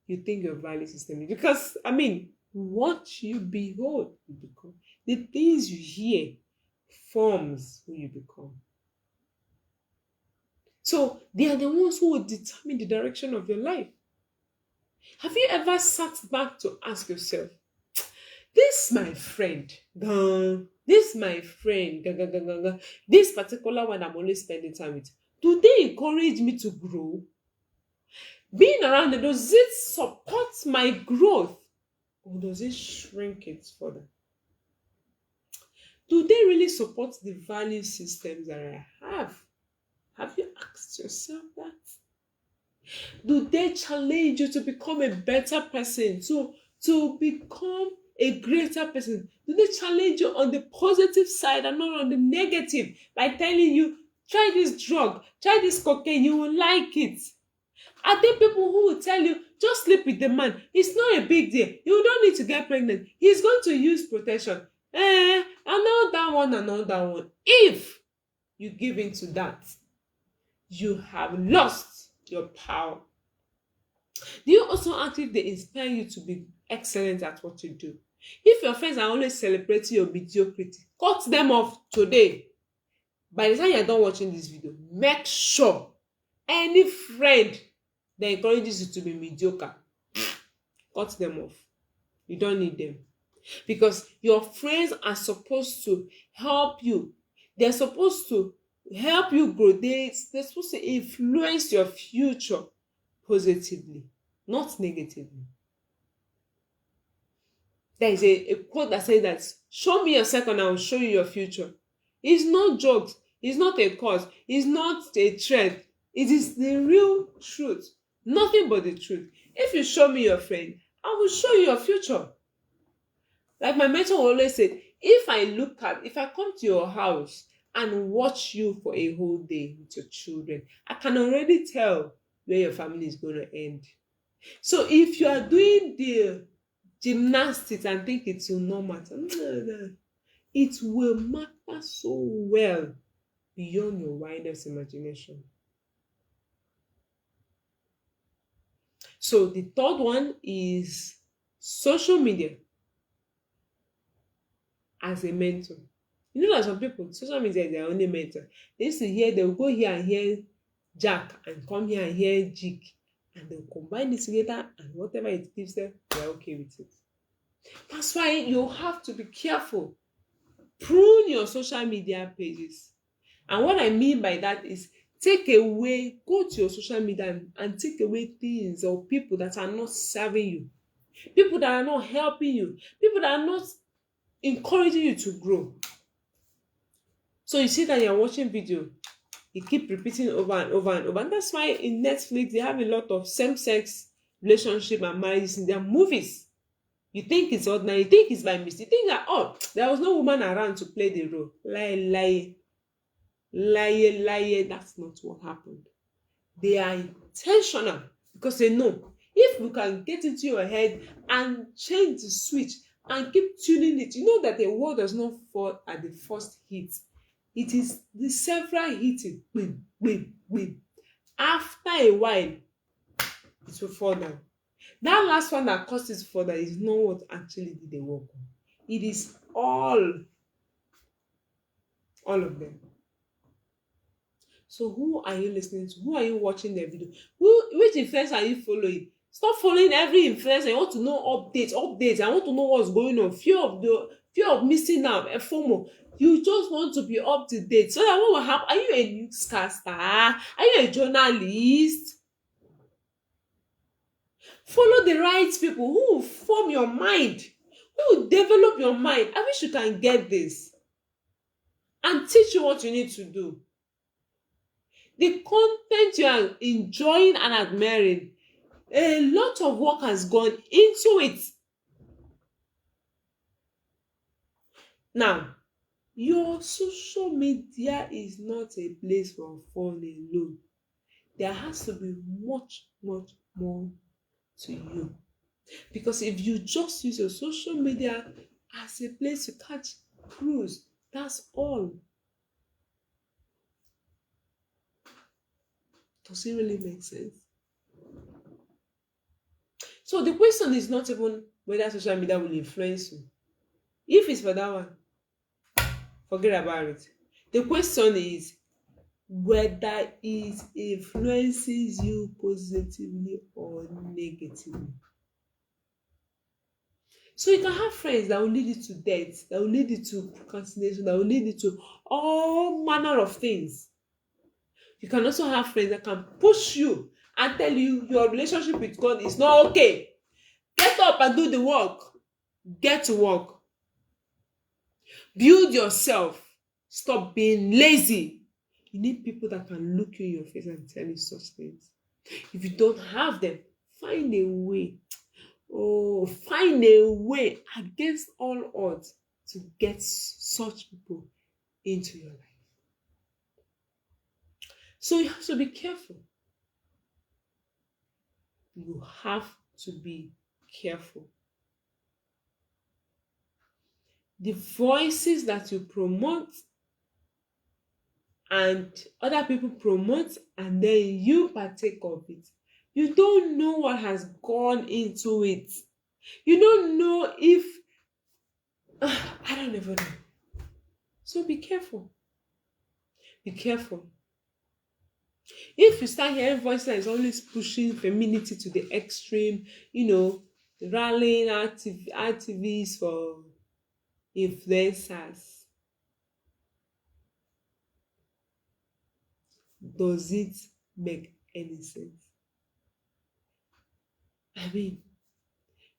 S1: you think your value system is. Because, I mean, what you behold, you become. The things you hear forms who you become. So, they are the ones who will determine the direction of your life. Have you ever sat back to ask yourself, this my friend, this my friend, this particular one I'm always spending time with, do they encourage me to grow? Being around them, does it support my growth or does it shrink it further? Do they really support the value systems that I have? Have you asked yourself that? Do they challenge you to become a better person, to become a greater person? Do they challenge you on the positive side and not on the negative by telling you, try this drug, try this cocaine, you will like it? Are there people who will tell you, just sleep with the man, it's not a big deal, you don't need to get pregnant, he's going to use protection? Another one. If you give in to that, you have lost your power. Do you also ask if they inspire you to be excellent at what you do? If your friends are always celebrating your mediocrity, cut them off today. By the time you're done watching this video, make sure any friend that encourages you to be mediocre, cut them off. You don't need them. Because your friends are supposed to help you. They're supposed to help you grow. They're supposed to influence your future positively, not negatively. There is a quote that says that show me your second, I will show you your future. It's not jokes, it's not a cause, it's not a trend. It is the real truth. Nothing but the truth. If you show me your friend, I will show you your future. Like my mentor always said, if I come to your house and watch you for a whole day with your children, I can already tell where your family is going to end. So if you are doing the gymnastics and think it will not matter, no. It will matter so well beyond your wildest imagination. So the third one is social media as a mentor. You know that some people, social media is their only mentor. They used to hear, they'll go here and hear Jack and come here and hear Jig, and they'll combine it together, and whatever it gives them, they're okay with it. That's why you have to be careful. Prune your social media pages. And what I mean by that is go to your social media and take away things or people that are not serving you, people that are not helping you, people that are not encouraging you to grow. So you see that you're watching video, you keep repeating over and over and over. And that's why in Netflix, they have a lot of same-sex relationship and marriages in their movies. You think it's ordinary, you think it's by mistake, you think that, oh, there was no woman around to play the role. Lie. That's not what happened. They are intentional because they know if you can get into your head and change the switch and keep tuning it, you know that the word does not fall at the first hit. It is the several hitting. Win. After a while, it will fall down. That last one that caused it to fall down is not what actually did the work. It is all of them. So who are you listening to? Who are you watching their video? Which influencer are you following? Stop following every influencer. You want to know updates. I want to know what's going on. Fear of missing out, a FOMO. You just want to be up to date. So that what will happen? Are you a newscaster? Are you a journalist? Follow the right people who will form your mind, who will develop your mind. I wish you can get this and teach you what you need to do. The content you are enjoying and admiring, a lot of work has gone into it. Now, your social media is not a place for fun alone. There has to be much more to you. Because if you just use your social media as a place to catch cruise, that's all. Does it really make sense? So the question is not even whether social media will influence you. If it's for that one, forget about it. The question is whether it influences you positively or negatively. So you can have friends that will lead you to death, that will lead you to procrastination, that will lead you to all manner of things. You can also have friends that can push you and tell you your relationship with God is not okay. Get up and do the work. Get to work. Build yourself. Stop being lazy. You need people that can look you in your face and tell you such things. If you don't have them, find a way. Find a way against all odds to get such people into your life. So you have to be careful. You have to be careful. The voices that you promote and other people promote and then you partake of it. You don't know what has gone into it. You don't know if I don't even know. So be careful. Be careful. If you start hearing voices that is always pushing femininity to the extreme, rallying activists for influencers, does it make any sense? I mean,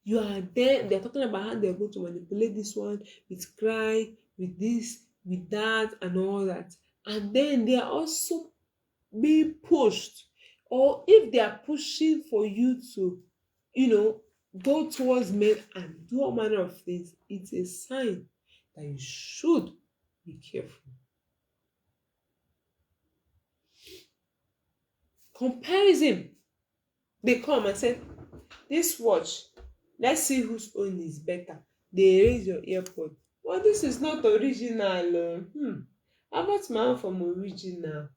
S1: you are there, they're talking about how they're going to manipulate this one with cry, with this, with that, and all that. And then they are also being pushed, or if they are pushing for you to, you know, go towards men and do all manner of things, it's a sign that you should be careful. Comparison, they come and say, this watch, let's see whose own is better. They raise your earpod. Well, this is not original. I bought my own from the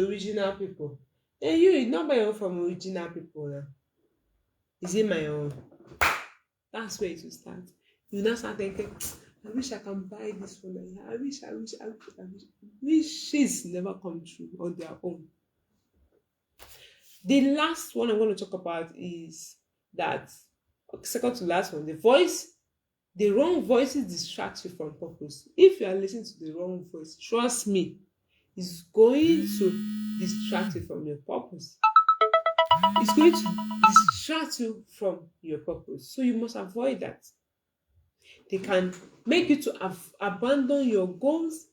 S1: original people. Then you not buy your own from original people now. Is it my own? That's where it will start. You now start thinking, I wish I can buy this one. I wish. Wishes never come true on their own. The last one I'm going to talk about is that, second to last one, the wrong voices distract you from purpose. If you are listening to the wrong voice, trust me, it's going to distract you from your purpose. It's going to distract you from your purpose. So you must avoid that. They can make you to abandon your goals.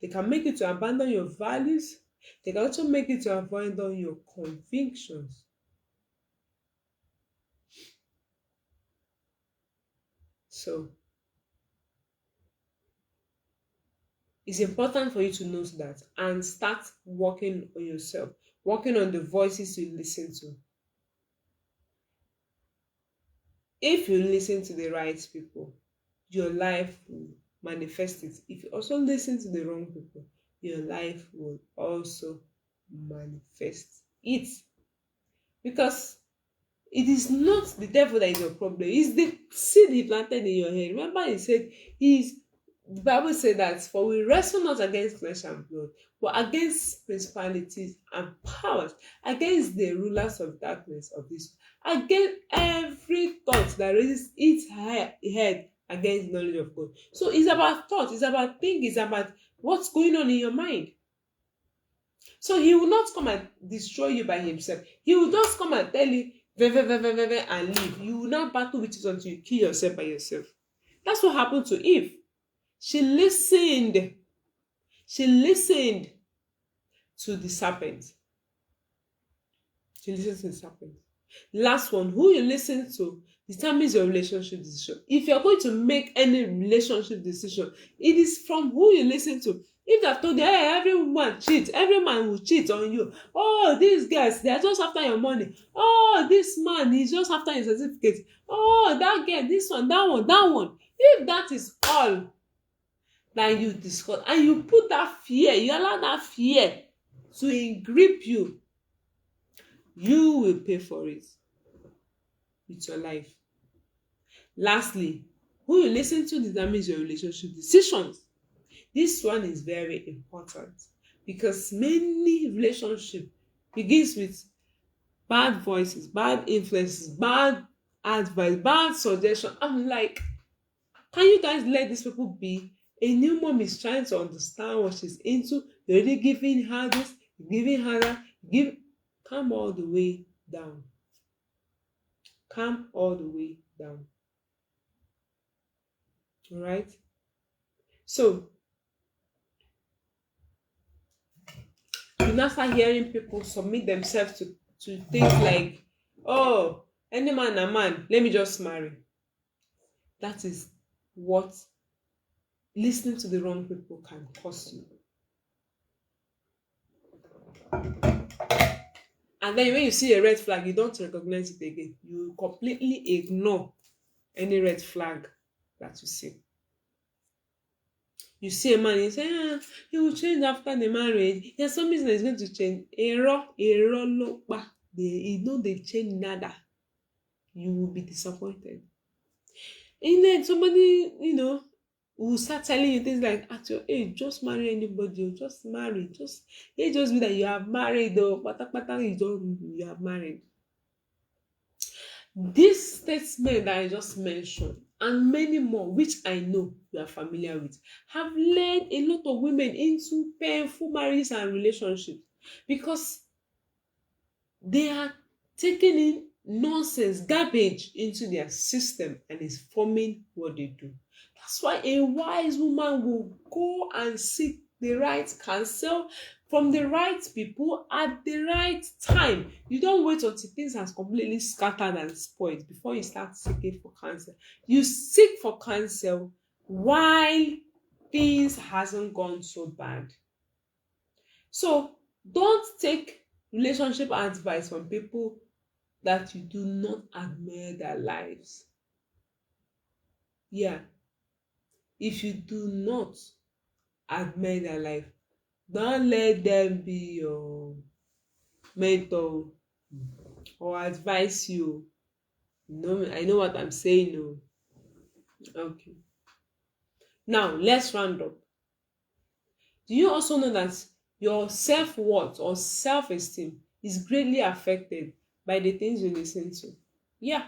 S1: They can make you to abandon your values. They can also make you to abandon your convictions. So it's important for you to know that and start working on yourself, working on the voices you listen to. If you listen to the right people, your life will manifest it. If you also listen to the wrong people, your life will also manifest it. Because it is not the devil that is your problem, it's the seed he planted in your head. Remember, he said, he's the Bible said that, for we wrestle not against flesh and blood, but against principalities and powers, against the rulers of darkness of this, against every thought that raises its head against knowledge of God. So it's about thought, it's about thinking, it's about what's going on in your mind. So he will not come and destroy you by himself. He will just come and tell you, and leave. You will not battle with it until you kill yourself by yourself. That's what happened to Eve. She listened. She listened to the serpent. She listened to the serpent. Last one, who you listen to determines your relationship decision. If you're going to make any relationship decision, it is from who you listen to. If they've told you, hey, every woman cheats, every man will cheat on you. Oh, these guys, they are just after your money. Oh, this man, he's just after your certificate. Oh, that girl, this one, that one, that one. If that is all that you discuss, and you put that fear, you allow that fear to grip you, you will pay for it with your life. Lastly, who you listen to determines your relationship decisions. This one is very important because many relationship begins with bad voices, bad influences, bad advice, bad suggestion. I'm like, can you guys let these people be? A new mom is trying to understand what she's into. You're already giving her this, giving her that. Calm all the way down. Calm all the way down. All right. So you now start hearing people submit themselves to things like, oh, any man a man, let me just marry. That is what listening to the wrong people can cost you. And then when you see a red flag, you don't recognize it again. You completely ignore any red flag that you see. You see a man, you say, he will change after the marriage. There's something that is going to change. Ero lo pa. They change nada. You will be disappointed. And then somebody, will start telling you things like, at your age, just marry anybody, just marry, just be that you have married, or pata you don't, you have married. This statement that I just mentioned and many more, which I know you are familiar with, have led a lot of women into painful marriages and relationships because they are taking in nonsense, garbage into their system, and is forming what they do. That's why a wise woman will go and seek the right counsel from the right people at the right time. You don't wait until things has completely scattered and spoiled before you start seeking for counsel. You seek for counsel while things hasn't gone so bad. So don't take relationship advice from people that you do not admire their lives. Yeah, if you do not admire their life, don't let them be your mentor or advise you. No, I know what I'm saying. No. Okay. Now let's round up. Do you also know that your self-worth or self-esteem is greatly affected by the things you listen to? Yeah.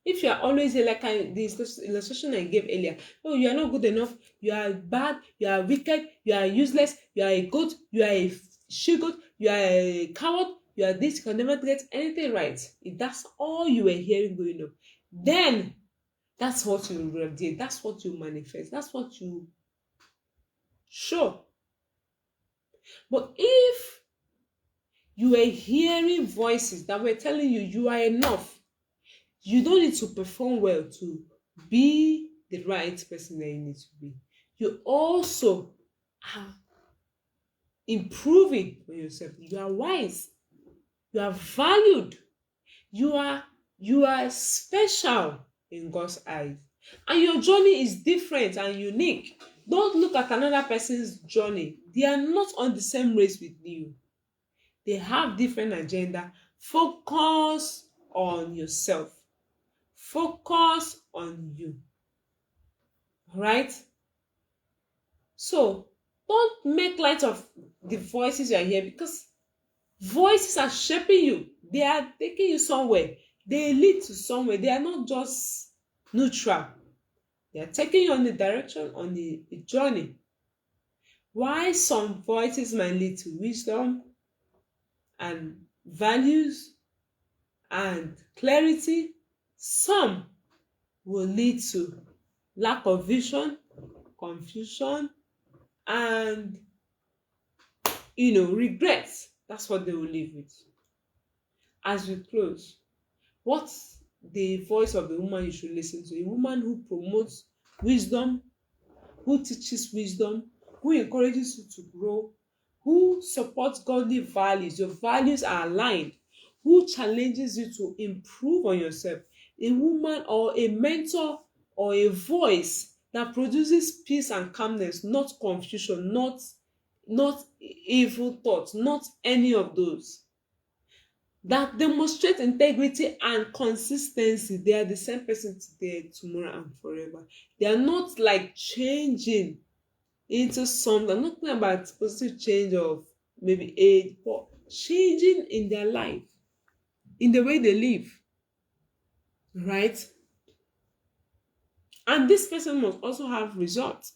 S1: If you are always like the illustration I gave earlier, oh, you are not good enough, you are bad, you are wicked, you are useless, you are a goat, you are a she goat, you are a coward, you are this, you can never get anything right. If that's all you were hearing going on, then that's what you radiate, that's what you manifest, that's what you show. But if you were hearing voices that were telling you you are enough, you don't need to perform well to be the right person that you need to be. You also are improving on yourself. You are wise. You are valued. You are special in God's eyes. And your journey is different and unique. Don't look at another person's journey. They are not on the same race with you. They have different agenda. Focus on yourself. Focus on you. Right? So don't make light of the voices you are hearing, because voices are shaping you. They are taking you somewhere. They lead to somewhere. They are not just neutral. They are taking you on the direction, on the journey. Why some voices might lead to wisdom and values and clarity, some will lead to lack of vision, confusion, and regret. That's what they will live with. As we close, what's the voice of the woman you should listen to? A woman who promotes wisdom, who teaches wisdom, who encourages you to grow, who supports godly values. Your values are aligned, who challenges you to improve on yourself. A woman or a mentor or a voice that produces peace and calmness, not confusion, not evil thoughts, not any of those. That demonstrate integrity and consistency. They are the same person today, tomorrow, and forever. They are not like changing into something. I'm not talking about positive change of maybe age, but changing in their life, in the way they live, right? And this person must also have results.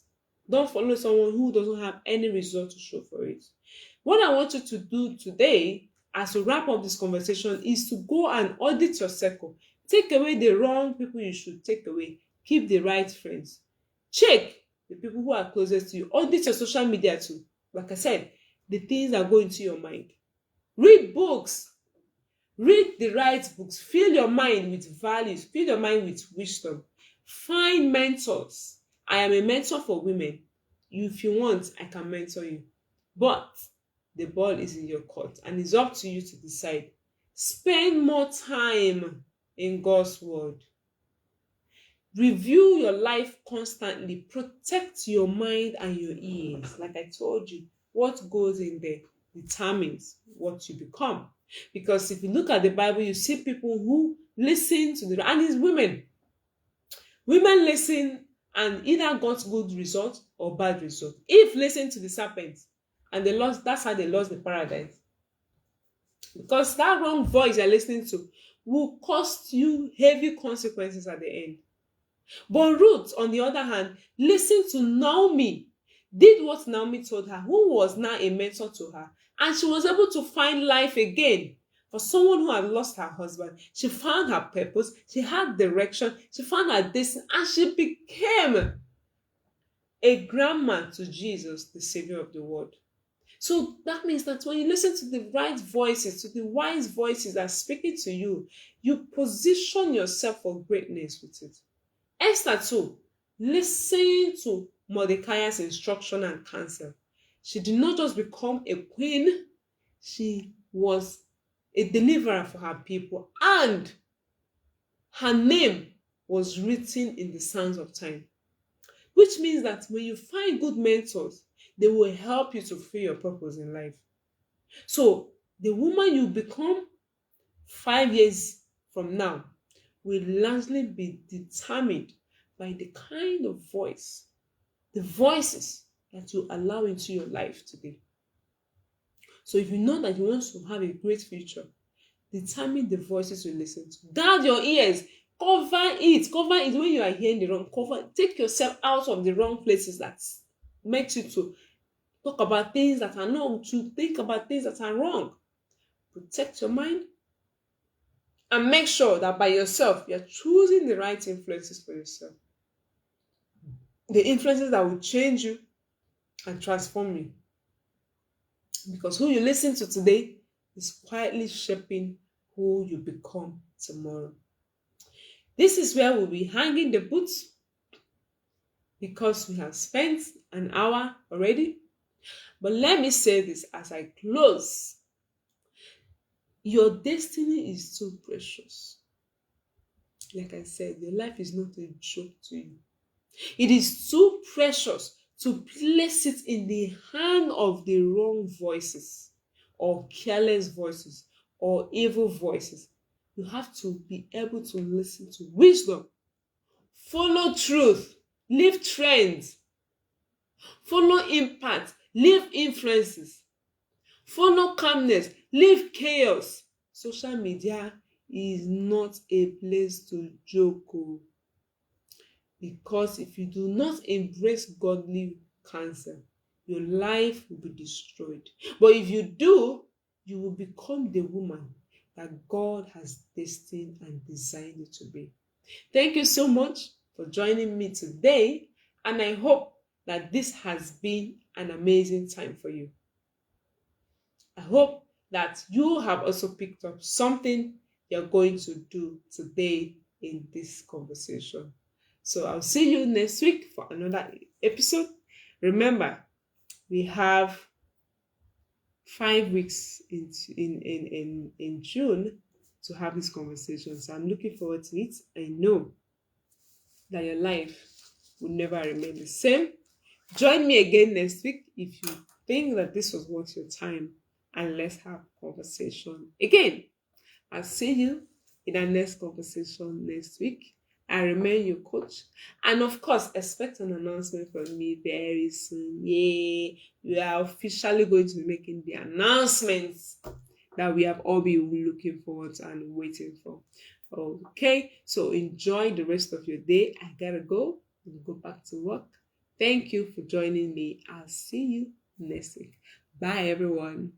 S1: Don't follow someone who doesn't have any result to show for it. What I want you to do today, as we wrap up this conversation, is to go and audit your circle. Take away the wrong people you should take away. Keep the right friends. Check the people who are closest to you. Audit your social media too. Like I said, the things that go into your mind. Read books. Read the right books. Fill your mind with values. Fill your mind with wisdom. Find mentors. I am a mentor for women. If you want, I can mentor you. But the ball is in your court and it's up to you to decide. Spend more time in God's word. Review your life constantly. Protect your mind and your ears. Like I told you, what goes in there determines what you become. Because if you look at the Bible, you see people who listen to and it's women. Women listen and either got good result or bad result. Eve listened to the serpent and they lost, that's how they lost the paradise. Because that wrong voice you're listening to will cost you heavy consequences at the end. But Ruth, on the other hand, listened to Naomi, did what Naomi told her, who was now a mentor to her, and she was able to find life again. For someone who had lost her husband, she found her purpose, she had direction, she found her destiny, and she became a grandma to Jesus, the Savior of the world. So that means that when you listen to the right voices, to the wise voices that are speaking to you, you position yourself for greatness with it. Esther too, listening to Mordecai's instruction and counsel. She did not just become a queen, she was a deliverer for her people, and her name was written in the sands of time. Which means that when you find good mentors, they will help you to fulfill your purpose in life. So the woman you become 5 years from now will largely be determined by the kind of voice, the voices that you allow into your life today. So if you know that you want to have a great future, determine the voices you listen to. Guard your ears. Cover it. Cover it when you are hearing the wrong. Take yourself out of the wrong places that makes you to talk about things that are wrong, to think about things that are wrong. Protect your mind and make sure that by yourself, you're choosing the right influences for yourself. The influences that will change you and transform you. Because who you listen to today is quietly shaping who you become tomorrow. This is where we'll be hanging the boots because we have spent an hour already. But let me say this as I close. Your destiny is so precious. Like I said, your life is not a joke to you. It is too precious to place it in the hand of the wrong voices or careless voices or evil voices. You have to be able to listen to wisdom, follow truth, leave trends, follow impact, leave influences, follow calmness, leave chaos. Social media is not a place to joke. Because if you do not embrace godly counsel, your life will be destroyed. But if you do, you will become the woman that God has destined and designed you to be. Thank you so much for joining me today, and I hope that this has been an amazing time for you. I hope that you have also picked up something you're going to do today in this conversation. So I'll see you next week for another episode. Remember, we have 5 weeks in June to have this conversation. So I'm looking forward to it. I know that your life will never remain the same. Join me again next week if you think that this was worth your time, and let's have conversation again. I'll see you in our next conversation next week. I remain your coach. And of course, expect an announcement from me very soon. Yeah, we are officially going to be making the announcements that we have all been looking forward to and waiting for. Okay, so enjoy the rest of your day. I gotta go and go back to work. Thank you for joining me. I'll see you next week. Bye, everyone.